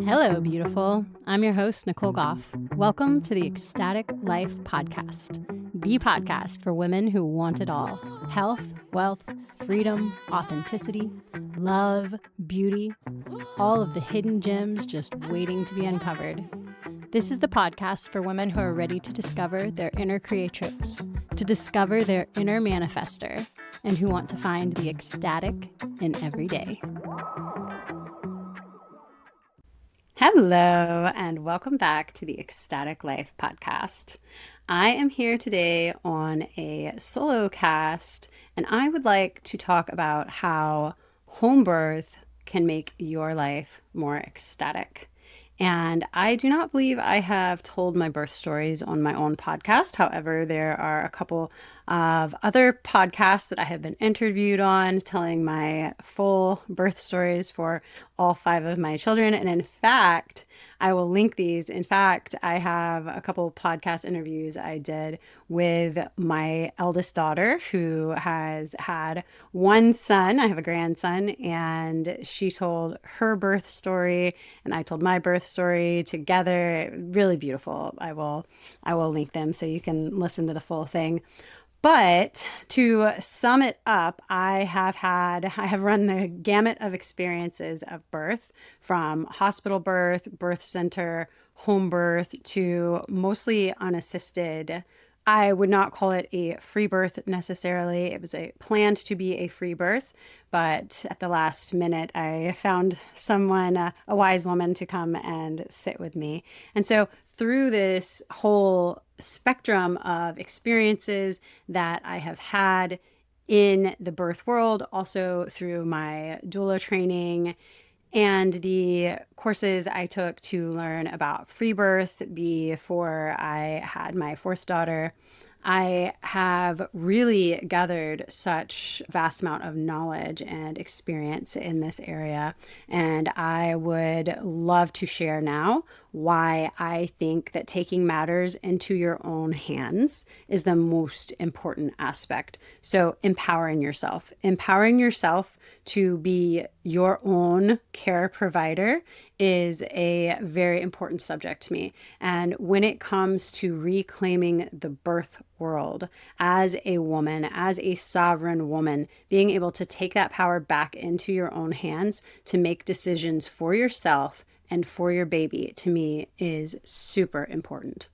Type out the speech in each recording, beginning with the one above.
Hello, beautiful. I'm your host, Nicole Goff. Welcome to the Ecstatic Life Podcast, the podcast for women who want it all: health, wealth, freedom, authenticity, love, beauty, all of the hidden gems just waiting to be uncovered. This is the podcast for women who are ready to discover their inner creatrix, to discover their inner manifester, and who want to find the ecstatic in every day. Hello, and welcome back to the Ecstatic Life Podcast. I am here today on a solo cast, and I would like to talk about how home birth can make your life more ecstatic. And I do not believe I have told my birth stories on my own podcast. However, there are a couple of other podcasts that I have been interviewed on telling my full birth stories for all 5 of my children. And in fact, I will link these. In fact, I have a couple podcast interviews I did with my eldest daughter, who has had one son. I have a grandson, and she told her birth story and I told my birth story together. Really beautiful. I will link them so you can listen to the full thing. But to sum it up, I have run the gamut of experiences of birth, from hospital birth, birth center, home birth, to mostly unassisted. I would not call it a free birth necessarily. It was planned to be a free birth, but at the last minute, I found someone, a wise woman, to come and sit with me. And so through this whole spectrum of experiences that I have had in the birth world, also through my doula training and the courses I took to learn about free birth before I had my 4th daughter, I have really gathered such vast amount of knowledge and experience in this area. And I would love to share now why I think that taking matters into your own hands is the most important aspect. So empowering yourself to be your own care provider is a very important subject to me. And when it comes to reclaiming the birth world as a woman, as a sovereign woman, being able to take that power back into your own hands to make decisions for yourself and for your baby, to me, is super important.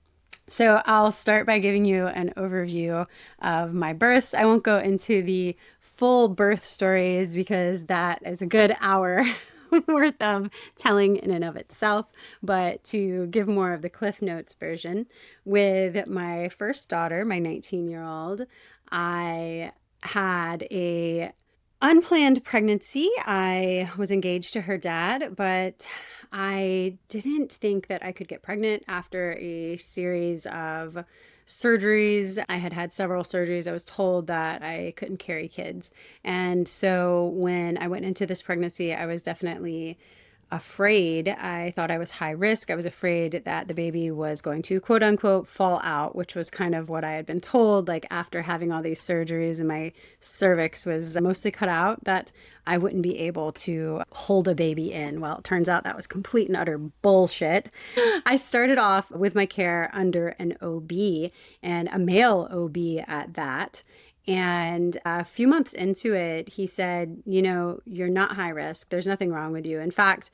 So I'll start by giving you an overview of my births. I won't go into the full birth stories because that is a good hour worth of telling in and of itself, but to give more of the Cliff Notes version, with my first daughter, my 19-year-old, I had a unplanned pregnancy. I was engaged to her dad, but I didn't think that I could get pregnant after a series of surgeries. I had had several surgeries. I was told that I couldn't carry kids. And so when I went into this pregnancy, I was definitely afraid. I thought I was high risk. I was afraid that the baby was going to, quote unquote, fall out, which was kind of what I had been told, like after having all these surgeries and my cervix was mostly cut out, that I wouldn't be able to hold a baby in. Well, it turns out that was complete and utter bullshit. I started off with my care under an OB, and a male OB at that. And a few months into it, he said, you're not high risk. There's nothing wrong with you. In fact,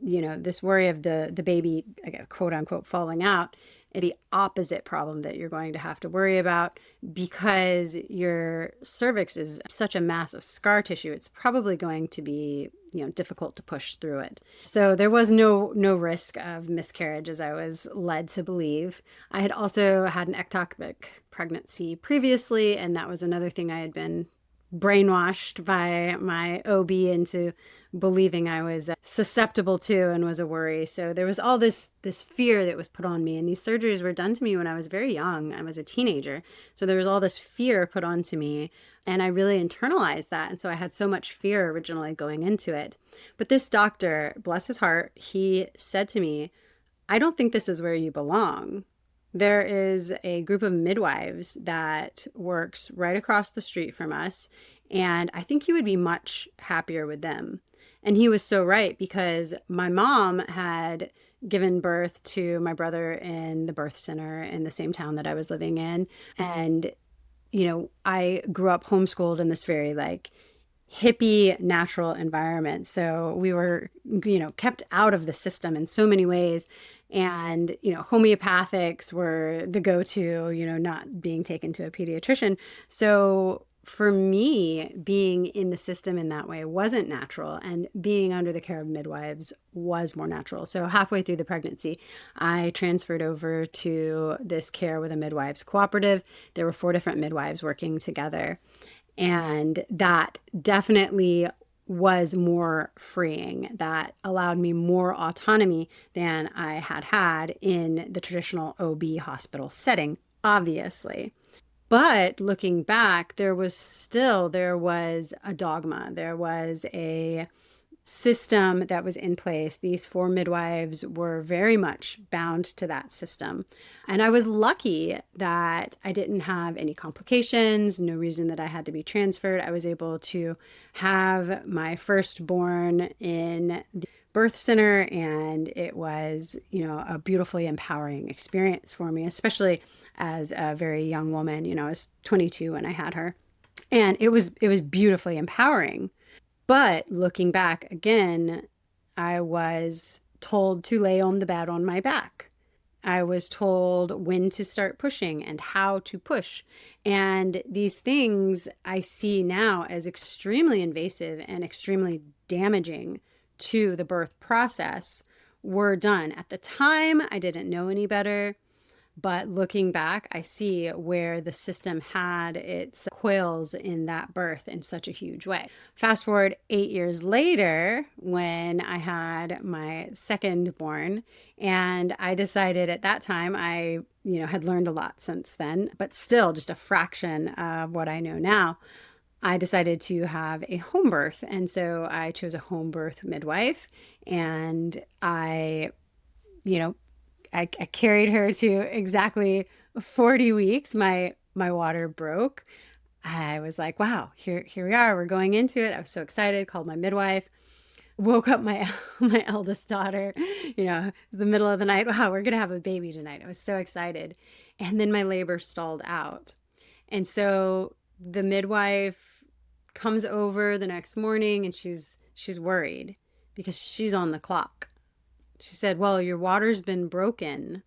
this worry of the baby, quote unquote, falling out is the opposite problem that you're going to have to worry about, because your cervix is such a mass of scar tissue. It's probably going to be, difficult to push through it. So there was no risk of miscarriage, as I was led to believe. I had also had an ectopic pregnancy previously, and that was another thing I had been brainwashed by my OB into believing I was susceptible to and was a worry. So there was all this fear that was put on me, and these surgeries were done to me when I was very young. I was a teenager. So there was all this fear put onto me, and I really internalized that. And so I had so much fear originally going into it. But this doctor, bless his heart, he said to me, I don't think this is where you belong. There is a group of midwives that works right across the street from us, And I think he would be much happier with them. And he was so right, because my mom had given birth to my brother in the birth center in the same town that I was living in. And, I grew up homeschooled in this very like hippie natural environment. So we were, kept out of the system in so many ways. And, homeopathics were the go to, not being taken to a pediatrician. So for me, being in the system in that way wasn't natural, and being under the care of midwives was more natural. So halfway through the pregnancy, I transferred over to this care with a midwives cooperative. There were 4 different midwives working together. And that definitely was more freeing. That allowed me more autonomy than I had had in the traditional OB hospital setting, obviously. But looking back, there was a dogma. There was a system that was in place. These 4 midwives were very much bound to that system. And I was lucky that I didn't have any complications, no reason that I had to be transferred. I was able to have my firstborn in the birth center, and it was, a beautifully empowering experience for me, especially as a very young woman. I was 22 when I had her. And it was beautifully empowering. But looking back again, I was told to lay on the bed on my back. I was told when to start pushing and how to push. And these things I see now as extremely invasive and extremely damaging to the birth process were done. At the time, I didn't know any better. But looking back, I see where the system had its coils in that birth in such a huge way. Fast forward 8 years later, when I had my second born, and I decided at that time, I had learned a lot since then, but still just a fraction of what I know now. I decided to have a home birth. And so I chose a home birth midwife, and you know, I carried her to exactly 40 weeks. My water broke. I was like, wow, here we are. We're going into it. I was so excited, called my midwife, woke up my my eldest daughter, it was the middle of the night. Wow, we're going to have a baby tonight. I was so excited. And then my labor stalled out. And so the midwife comes over the next morning, and she's worried because she's on the clock. She said, well, your water's been broken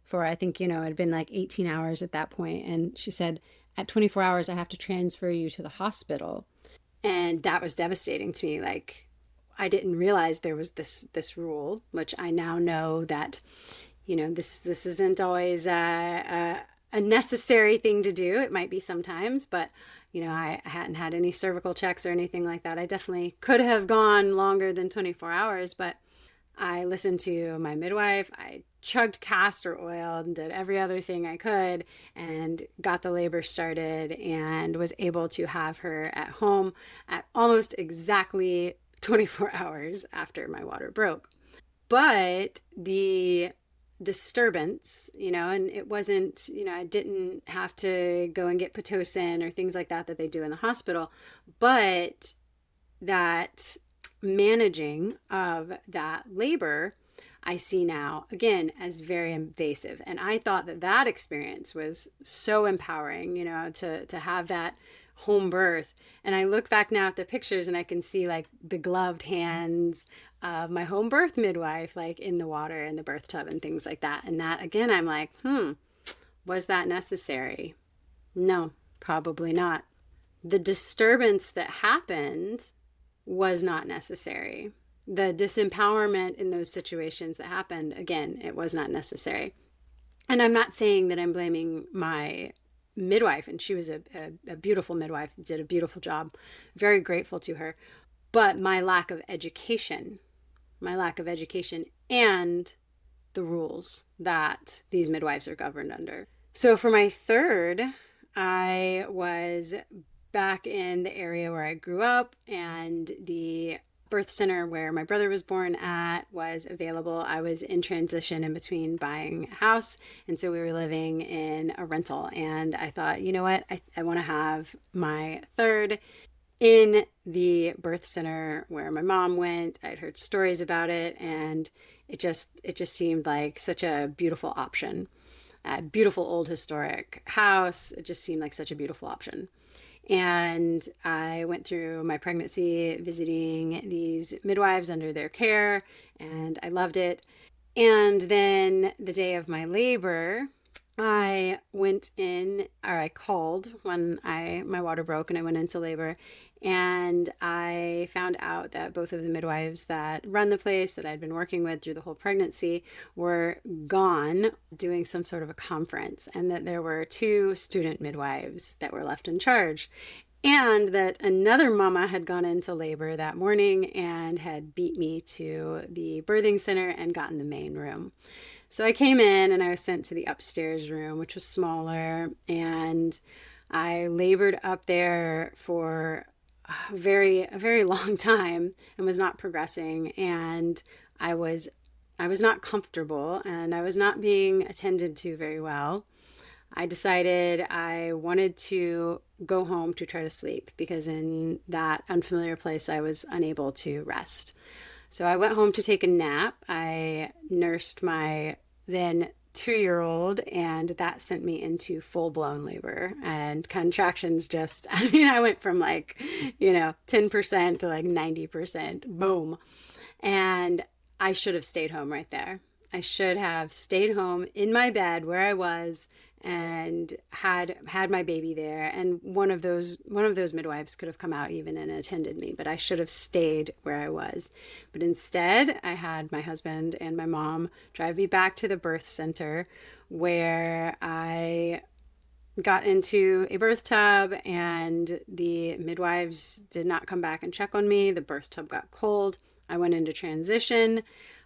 for, I think, it had been like 18 hours at that point. And she said, at 24 hours, I have to transfer you to the hospital. And that was devastating to me. Like, I didn't realize there was this rule, which I now know that, this isn't always a necessary thing to do. It might be sometimes, but, I hadn't had any cervical checks or anything like that. I definitely could have gone longer than 24 hours, but I listened to my midwife. I chugged castor oil and did every other thing I could and got the labor started, and was able to have her at home at almost exactly 24 hours after my water broke. But the disturbance, and it wasn't, I didn't have to go and get Pitocin or things like that they do in the hospital, but that managing of that labor, I see now again as very invasive. And I thought that experience was so empowering, to have that home birth. And I look back now at the pictures, and I can see like the gloved hands of my home birth midwife, like in the water in the birth tub and things like that. And that again, I'm like, was that necessary? No, probably not. The disturbance that happened was not necessary. The disempowerment in those situations that happened, again, it was not necessary. And I'm not saying that I'm blaming my midwife, and she was a beautiful midwife, did a beautiful job, very grateful to her. But my lack of education and the rules that these midwives are governed under. So for my third, I was back in the area where I grew up, and the birth center where my brother was born at was available. I was in transition in between buying a house, and so we were living in a rental. And I thought, you know what, I want to have my third in the birth center where my mom went. I'd heard stories about it, and it just seemed like such a beautiful option. A beautiful old historic house. It just seemed like such a beautiful option. And I went through my pregnancy visiting these midwives under their care, and I loved it. And then the day of my labor, I went in, or I called when my water broke and I went into labor, and I found out that both of the midwives that run the place that I'd been working with through the whole pregnancy were gone doing some sort of a conference, and that there were two student midwives that were left in charge. And that another mama had gone into labor that morning and had beat me to the birthing center and gotten the main room. So I came in and I was sent to the upstairs room, which was smaller, and I labored up there for a very long time and was not progressing, and I was I was not comfortable and I was not being attended to very well. I decided I wanted to go home to try to sleep because in that unfamiliar place I was unable to rest. So I went home to take a nap. I nursed my then 2 year old, and that sent me into full blown labor and contractions. Just, I mean, I went from like, 10% to like 90%, boom. And I should have stayed home right there. I should have stayed home in my bed where I was and had my baby there, and one of those midwives could have come out even and attended me, but I should have stayed where I was. But instead I had my husband and my mom drive me back to the birth center, where I got into a birth tub, and the midwives did not come back and check on me. The birth tub got cold. I went into transition.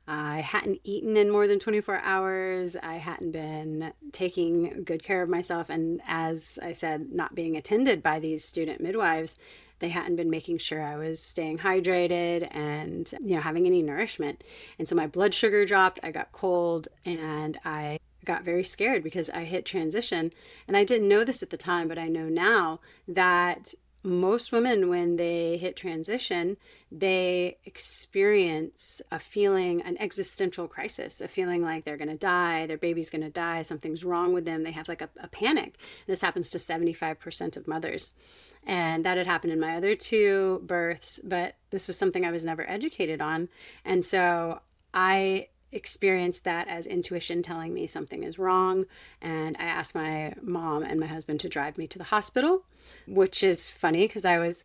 I hadn't eaten in more than 24 hours. I hadn't been taking good care of myself. And as I said, not being attended by these student midwives, they hadn't been making sure I was staying hydrated and, having any nourishment. And so my blood sugar dropped, I got cold, and I got very scared because I hit transition. And I didn't know this at the time, but I know now that most women, when they hit transition, they experience a feeling, an existential crisis, a feeling like they're going to die, their baby's going to die, something's wrong with them. They have like a panic. This happens to 75% of mothers. And that had happened in my other two births, but this was something I was never educated on. And so I experienced that as intuition telling me something is wrong. And I asked my mom and my husband to drive me to the hospital, which is funny because I was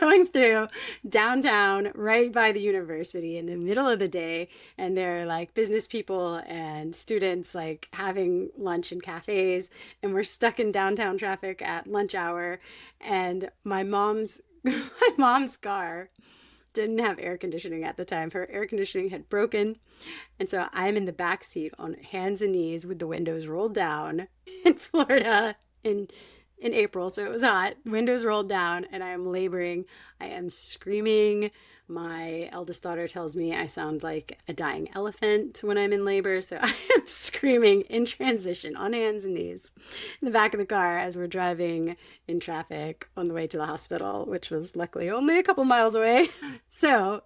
going through downtown right by the university in the middle of the day, and there are like business people and students like having lunch in cafes, and we're stuck in downtown traffic at lunch hour. And my mom's my mom's car didn't have air conditioning at the time. Her air conditioning had broken. And so I'm in the back seat on hands and knees with the windows rolled down in Florida in April. So it was hot, windows rolled down, and I am laboring. I am screaming. My eldest daughter tells me I sound like a dying elephant when I'm in labor. So I am screaming in transition on hands and knees in the back of the car as we're driving in traffic on the way to the hospital, which was luckily only a couple miles away. So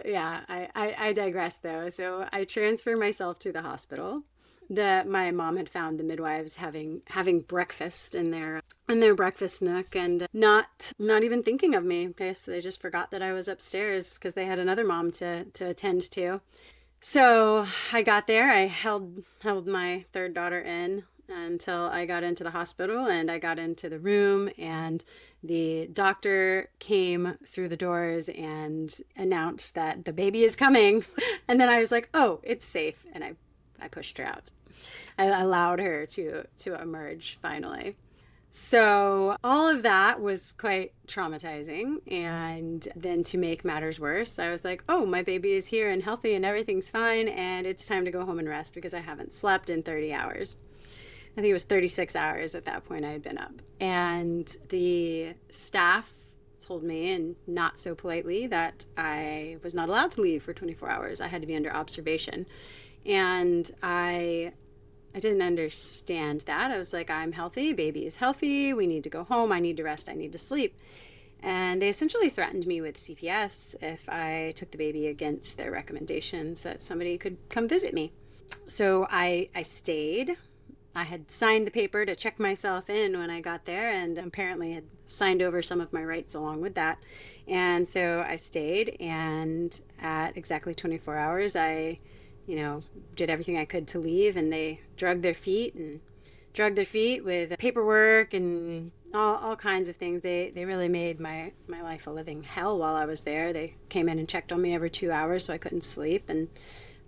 yeah, I digress though. So I transfer myself to the hospital. My mom had found the midwives having breakfast in their breakfast nook, and not even thinking of me. Okay, so they just forgot that I was upstairs because they had another mom to attend to. So I got there. I held my third daughter in until I got into the hospital, and I got into the room, and the doctor came through the doors and announced that the baby is coming. And then I was like, oh, it's safe, and I pushed her out. I allowed her to emerge finally. So all of that was quite traumatizing. And then to make matters worse, I was like, oh, my baby is here and healthy and everything's fine, and it's time to go home and rest because I haven't slept in 30 hours. I think it was 36 hours at that point I had been up. And the staff told me, and not so politely, that I was not allowed to leave for 24 hours. I had to be under observation. And I didn't understand that. I was like, I'm healthy, baby is healthy, we need to go home, I need to rest, I need to sleep. And they essentially threatened me with CPS if I took the baby against their recommendations that somebody could come visit me. So I stayed. I had signed the paper to check myself in when I got there, and apparently had signed over some of my rights along with that. And so I stayed, and at exactly 24 hours, I, did everything I could to leave, and they dragged their feet with paperwork and all kinds of things. They really made my life a living hell while I was there. They came in and checked on me every 2 hours so I couldn't sleep, and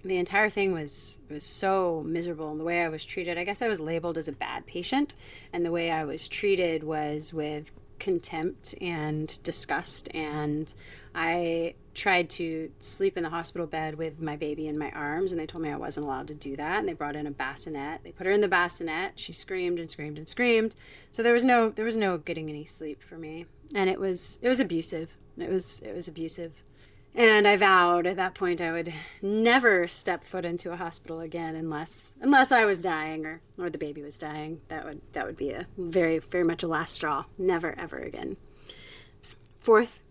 the entire thing was so miserable. And the way I was treated, I guess I was labeled as a bad patient, and the way I was treated was with contempt and disgust. And I tried to sleep in the hospital bed with my baby in my arms, and they told me I wasn't allowed to do that. And they brought in a bassinet. They put her in the bassinet. She screamed and screamed and screamed. So there was no getting any sleep for me, and it was abusive. It was abusive. And I vowed at that point I would never step foot into a hospital again unless I was dying or the baby was dying. That would be a very, very much a last straw. Never, ever again. Fourth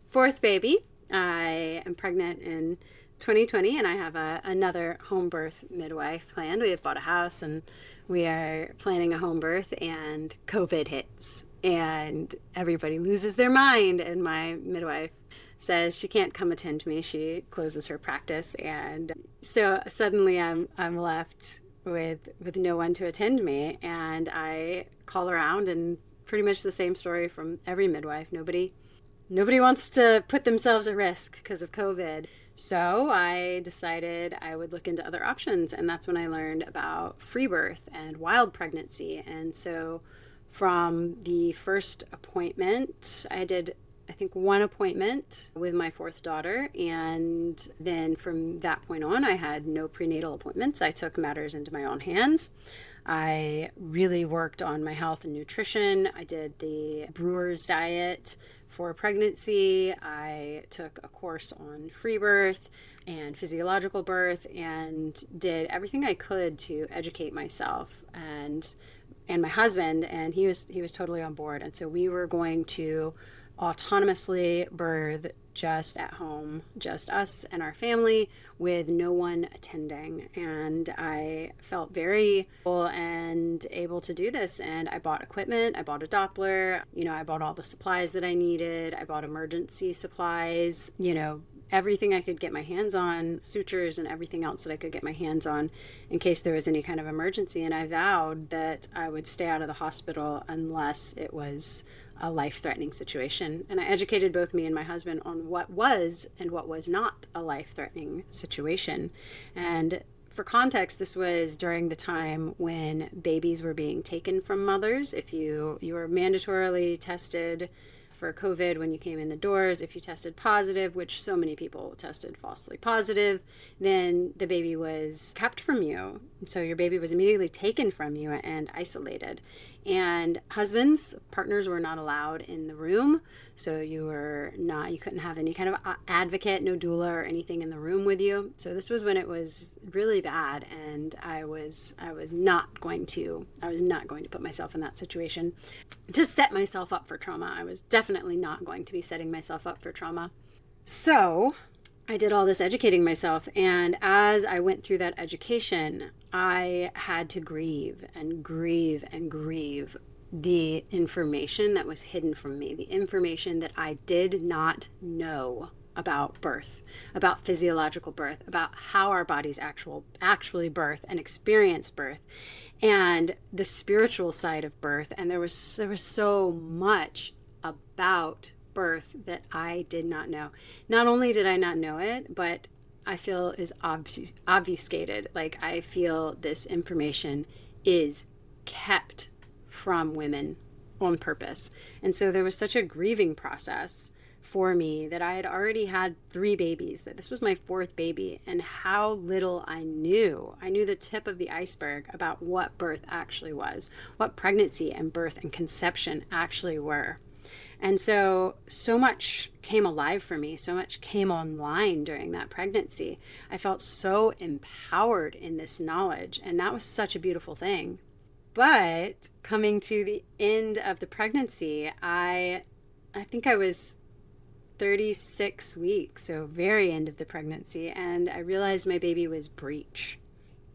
baby. I am pregnant in 2020, and I have another home birth midwife planned. We have bought a house, and we are planning a home birth, and COVID hits, and everybody loses their mind, and my midwife says she can't come attend me. She closes her practice, and so suddenly I'm left with no one to attend me, and I call around, and pretty much the same story from every midwife. Nobody wants to put themselves at risk because of COVID. So I decided I would look into other options, and that's when I learned about freebirth and wild pregnancy. And so from the first appointment, I did, I think, one appointment with my fourth daughter, and then from that point on, I had no prenatal appointments. I took matters into my own hands. I really worked on my health and nutrition. I did the brewer's diet for pregnancy. I took a course on free birth and physiological birth, and did everything I could to educate myself and my husband, and he was totally on board. And so we were going to autonomously birth just at home, just us and our family, with no one attending. And I felt very cool and able to do this. And I bought equipment. I bought a Doppler. I bought all the supplies that I needed. I bought emergency supplies, everything I could get my hands on, sutures and everything else that I could get my hands on in case there was any kind of emergency. And I vowed that I would stay out of the hospital unless it was a life-threatening situation. And I educated both me and my husband on what was and what was not a life-threatening situation. And for context, this was during the time when babies were being taken from mothers. If you were mandatorily tested for COVID when you came in the doors, if you tested positive, which so many people tested falsely positive, then the baby was kept from you. So your baby was immediately taken from you and isolated. And partners were not allowed in the room. So you couldn't have any kind of advocate, no doula or anything in the room with you. So this was when it was really bad, and I was not going to put myself in that situation to set myself up for trauma. I was definitely not going to be setting myself up for trauma. So I did all this educating myself, and as I went through that education, I had to grieve and grieve and grieve the information that was hidden from me, the information that I did not know about birth, about physiological birth, about how our bodies actually birth and experience birth, and the spiritual side of birth. And there was so much about birth that I did not know. Not only did I not know it, but I feel is obfuscated. Like, I feel this information is kept from women on purpose. And so there was such a grieving process for me that I had already had 3 babies, that this was my 4th baby, and how little I knew. I knew the tip of the iceberg about what birth actually was, what pregnancy and birth and conception actually were. And so much came alive for me. So much came online during that pregnancy. I felt so empowered in this knowledge, and that was such a beautiful thing. But coming to the end of the pregnancy, I think I was 36 weeks, so very end of the pregnancy, and I realized my baby was breech.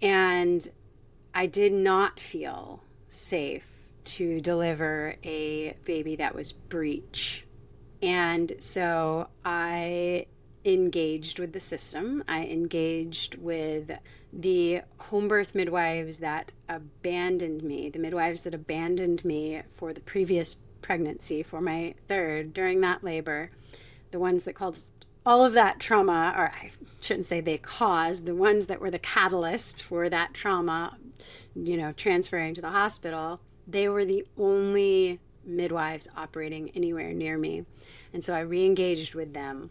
And I did not feel safe to deliver a baby that was breech. And so I engaged with the system. I engaged with the home birth midwives that abandoned me, the midwives that abandoned me for the previous pregnancy, for my third, during that labor, the ones that caused all of that trauma, or I shouldn't say they caused, the ones that were the catalyst for that trauma, transferring to the hospital, they were the only midwives operating anywhere near me. And so I re-engaged with them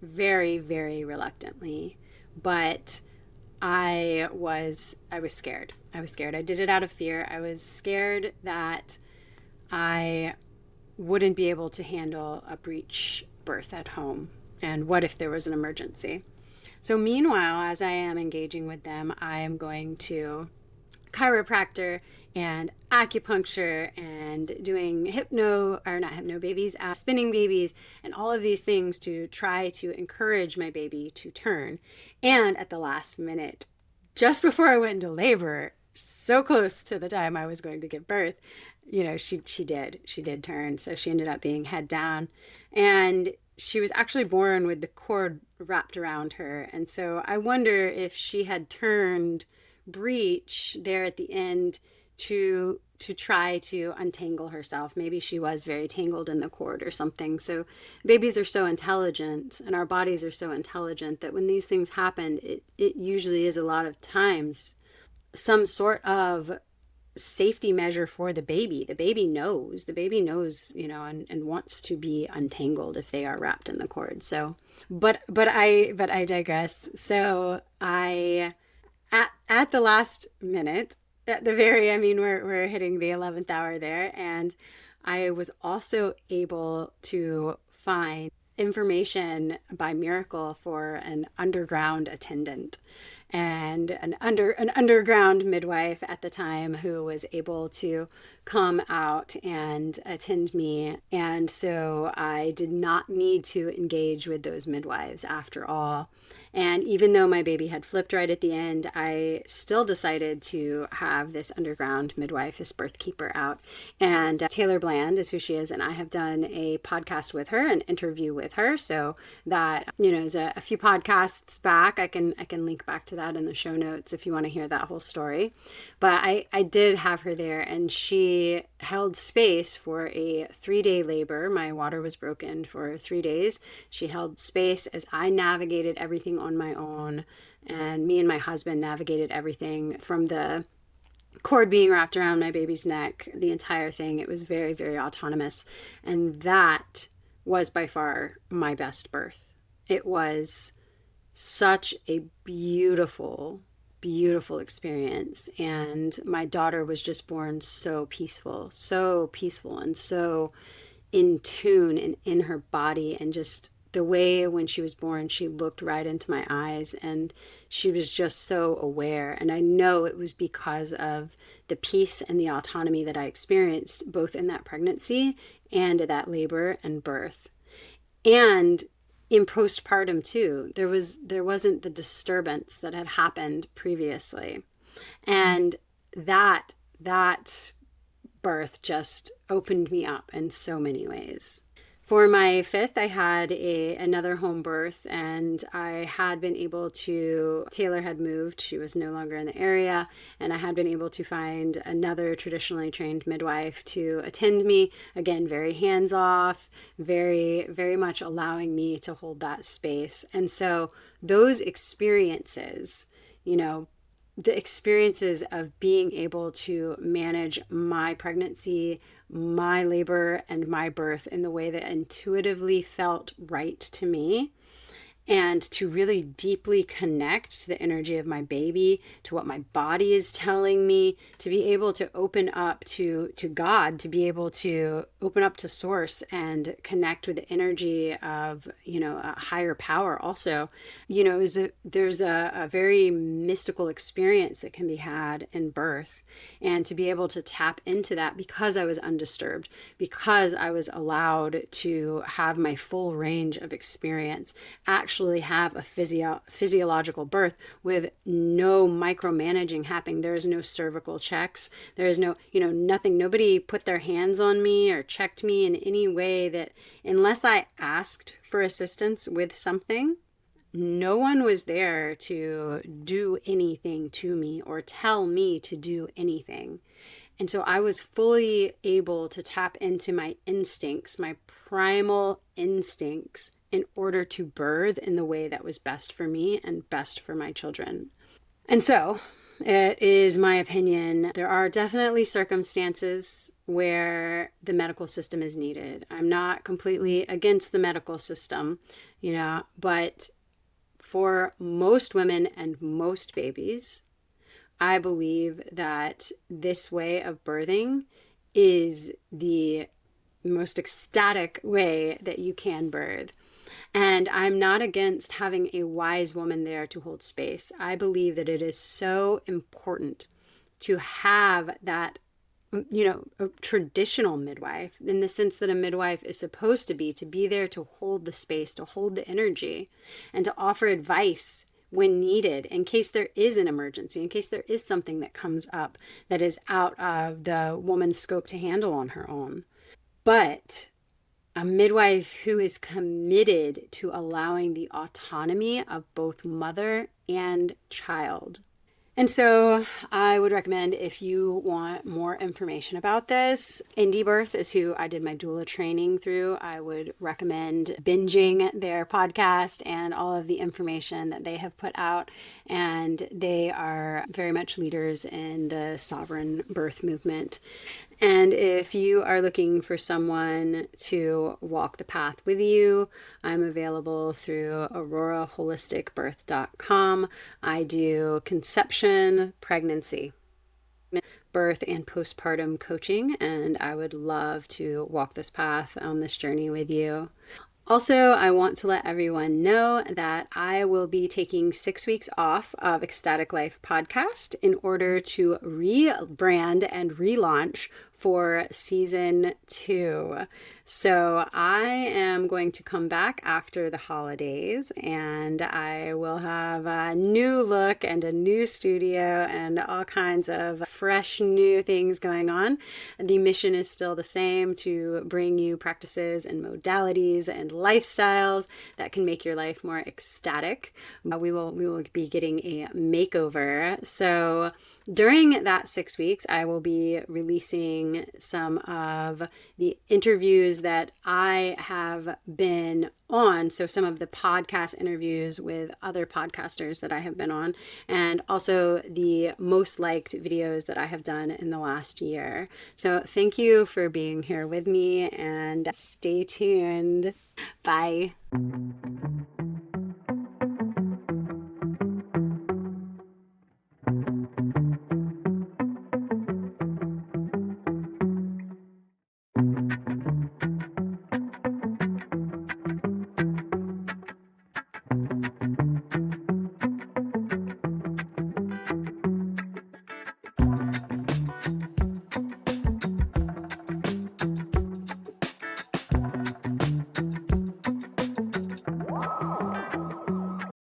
very, very reluctantly. But I was scared. I was scared. I did it out of fear. I was scared that I wouldn't be able to handle a breech birth at home. And what if there was an emergency? So meanwhile, as I am engaging with them, I am going to chiropractor and acupuncture and doing spinning babies, and all of these things to try to encourage my baby to turn. And at the last minute, just before I went into labor, so close to the time I was going to give birth, she did turn. So she ended up being head down, and she was actually born with the cord wrapped around her. And so I wonder if she had turned breech there at the end to try to untangle herself. Maybe she was very tangled in the cord or something. So babies are so intelligent, and our bodies are so intelligent, that when these things happen, it usually is a lot of times some sort of safety measure for the baby. The baby knows, and wants to be untangled if they are wrapped in the cord. So, but I digress. So at the last minute, we're hitting the 11th hour there, and I was also able to find information by miracle for an underground attendant and an underground midwife at the time, who was able to come out and attend me. And so I did not need to engage with those midwives after all. And even though my baby had flipped right at the end, I still decided to have this underground midwife, this birth keeper, out. And Taylor Bland is who she is, and I have done a podcast with her, an interview with her. So that, is a few podcasts back. I can link back to that in the show notes if you want to hear that whole story. But I did have her there, and she held space for a 3-day labor. My water was broken for 3 days. She held space as I navigated everything on my own, and me and my husband navigated everything from the cord being wrapped around my baby's neck, the entire thing. It was very, very autonomous, and that was by far my best birth. It was such a beautiful experience, and my daughter was just born so peaceful, and so in tune and in her body, and just the way when she was born, she looked right into my eyes, and she was just so aware. And I know it was because of the peace and the autonomy that I experienced both in that pregnancy and that labor and birth. And in postpartum too, there wasn't the disturbance that had happened previously. And that birth just opened me up in so many ways. For my fifth, I had another home birth, and I had been able to, Taylor had moved, she was no longer in the area, and I had been able to find another traditionally trained midwife to attend me. Again, very hands-off, very, very much allowing me to hold that space. And so those experiences, the experiences of being able to manage my pregnancy, my labor, and my birth in the way that intuitively felt right to me, and to really deeply connect to the energy of my baby, to what my body is telling me, to be able to open up to God, to be able to open up to source and connect with the energy of, a higher power also. There's a very mystical experience that can be had in birth, and to be able to tap into that because I was undisturbed, because I was allowed to have my full range of experience, actually have a physiological birth with no micromanaging happening. There is no cervical checks. There is no, nothing. Nobody put their hands on me or checked me in any way that, unless I asked for assistance with something, no one was there to do anything to me or tell me to do anything. And so I was fully able to tap into my instincts, my primal instincts, in order to birth in the way that was best for me and best for my children. And so it is my opinion, there are definitely circumstances where the medical system is needed. I'm not completely against the medical system, but for most women and most babies, I believe that this way of birthing is the most ecstatic way that you can birth. And I'm not against having a wise woman there to hold space. I believe that it is so important to have that, a traditional midwife, in the sense that a midwife is supposed to be there to hold the space, to hold the energy, and to offer advice when needed, in case there is an emergency, in case there is something that comes up that is out of the woman's scope to handle on her own. But a midwife who is committed to allowing the autonomy of both mother and child. And so I would recommend, if you want more information about this, Indie Birth is who I did my doula training through. I would recommend binging their podcast and all of the information that they have put out. And they are very much leaders in the sovereign birth movement. And if you are looking for someone to walk the path with you, I'm available through auroraholisticbirth.com. I do conception, pregnancy, birth, and postpartum coaching, and I would love to walk this path on this journey with you. Also, I want to let everyone know that I will be taking 6 weeks off of Ecstatic Life podcast in order to rebrand and relaunch for season 2. So I am going to come back after the holidays, and I will have a new look and a new studio and all kinds of fresh new things going on. The mission is still the same: to bring you practices and modalities and lifestyles that can make your life more ecstatic. We will be getting a makeover. So during that 6 weeks, I will be releasing some of the interviews that I have been on. So some of the podcast interviews with other podcasters that I have been on, and also the most liked videos that I have done in the last year. So thank you for being here with me, and stay tuned. Bye.